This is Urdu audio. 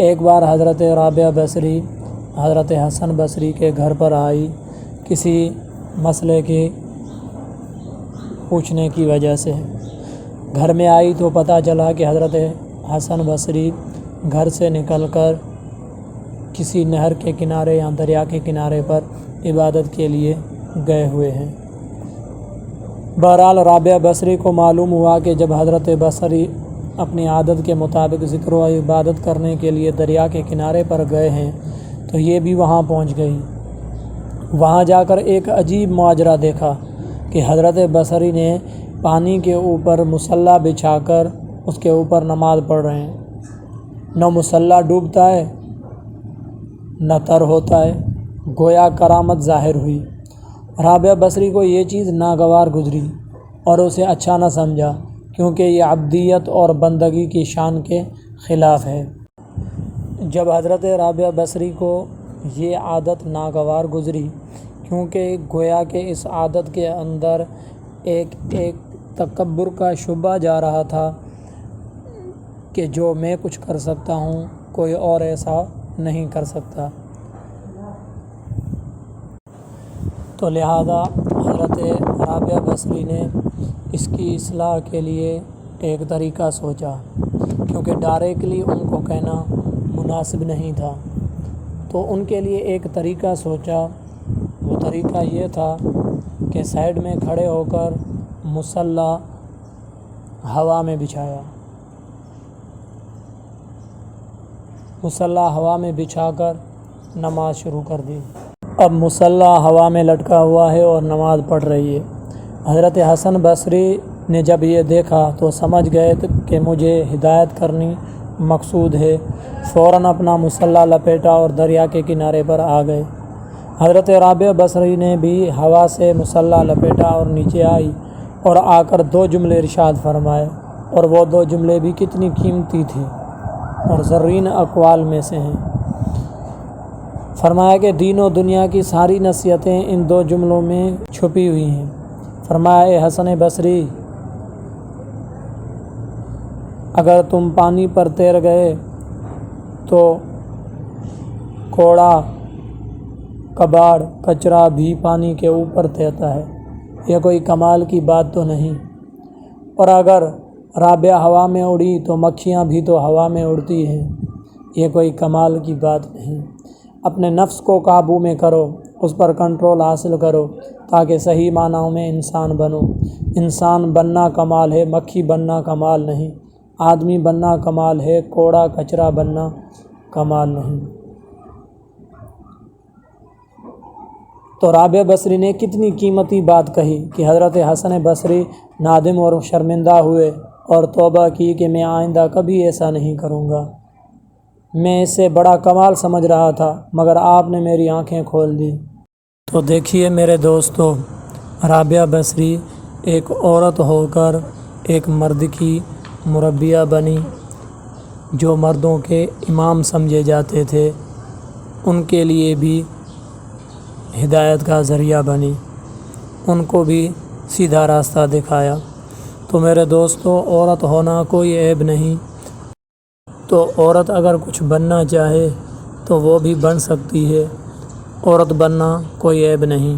ایک بار حضرت رابعہ بصری حضرت حسن بصری کے گھر پر آئی کسی مسئلے کی پوچھنے کی وجہ سے۔ گھر میں آئی تو پتہ چلا کہ حضرت حسن بصری گھر سے نکل کر کسی نہر کے کنارے یا دریا کے کنارے پر عبادت کے لیے گئے ہوئے ہیں۔ بہرحال رابعہ بصری کو معلوم ہوا کہ جب حضرت بصری اپنی عادت کے مطابق ذکر و عبادت کرنے کے لیے دریا کے کنارے پر گئے ہیں تو یہ بھی وہاں پہنچ گئی۔ وہاں جا کر ایک عجیب ماجرا دیکھا کہ حضرت بصری نے پانی کے اوپر مصلی بچھا کر اس کے اوپر نماز پڑھ رہے ہیں۔ نہ مصلی ڈوبتا ہے نہ تر ہوتا ہے، گویا کرامت ظاہر ہوئی۔ رابعہ بصری کو یہ چیز ناگوار گزری اور اسے اچھا نہ سمجھا، کیونکہ یہ عبدیت اور بندگی کی شان کے خلاف ہے۔ جب حضرت رابعہ بصری کو یہ عادت ناگوار گزری، کیونکہ گویا کہ اس عادت کے اندر ایک تکبر کا شبہ جا رہا تھا کہ جو میں کچھ کر سکتا ہوں کوئی اور ایسا نہیں کر سکتا، تو لہذا حضرت رابعہ بصری نے اس کی اصلاح کے لیے ایک طریقہ سوچا، کیونکہ ڈائریکٹلی ان کو کہنا مناسب نہیں تھا، تو ان کے لیے ایک طریقہ سوچا۔ وہ طریقہ یہ تھا کہ سائیڈ میں کھڑے ہو کر مصلی ہوا میں بچھایا، مصلی ہوا میں بچھا کر نماز شروع کر دی۔ اب مصلی ہوا میں لٹکا ہوا ہے اور نماز پڑھ رہی ہے۔ حضرت حسن بصری نے جب یہ دیکھا تو سمجھ گئے کہ مجھے ہدایت کرنی مقصود ہے، فوراً اپنا مصلی لپیٹا اور دریا کے کنارے پر آ گئے۔ حضرت رابعہ بصری نے بھی ہوا سے مصلی لپیٹا اور نیچے آئی اور آ کر 2 جملے ارشاد فرمائے، اور وہ 2 جملے بھی کتنی قیمتی تھی اور زرین اقوال میں سے ہیں۔ فرمایا کہ دین و دنیا کی ساری نصیحتیں ان 2 جملوں میں چھپی ہوئی ہیں۔ فرمایا اے حسن بصری، اگر تم پانی پر تیر گئے تو کوڑا کباڑ کچرا بھی پانی کے اوپر تیرتا ہے، یہ کوئی کمال کی بات تو نہیں، اور اگر رابعہ ہوا میں اڑی تو مکھیاں بھی تو ہوا میں اڑتی ہیں، یہ کوئی کمال کی بات نہیں۔ اپنے نفس کو قابو میں کرو، اس پر کنٹرول حاصل کرو تاکہ صحیح معنوں میں انسان بنو۔ انسان بننا کمال ہے، مکھی بننا کمال نہیں، آدمی بننا کمال ہے، کوڑا کچرا بننا کمال نہیں۔ تو رابعہ بصری نے کتنی قیمتی بات کہی کہ حضرت حسن بصری نادم اور شرمندہ ہوئے اور توبہ کی کہ میں آئندہ کبھی ایسا نہیں کروں گا۔ میں اس سے بڑا کمال سمجھ رہا تھا، مگر آپ نے میری آنکھیں کھول دی۔ تو دیکھیے میرے دوستو، رابعہ بصری ایک عورت ہو کر ایک مرد کی مربیہ بنی، جو مردوں کے امام سمجھے جاتے تھے ان کے لیے بھی ہدایت کا ذریعہ بنی، ان کو بھی سیدھا راستہ دکھایا۔ تو میرے دوستو، عورت ہونا کوئی عیب نہیں، تو عورت اگر کچھ بننا چاہے تو وہ بھی بن سکتی ہے، عورت بننا کوئی عیب نہیں۔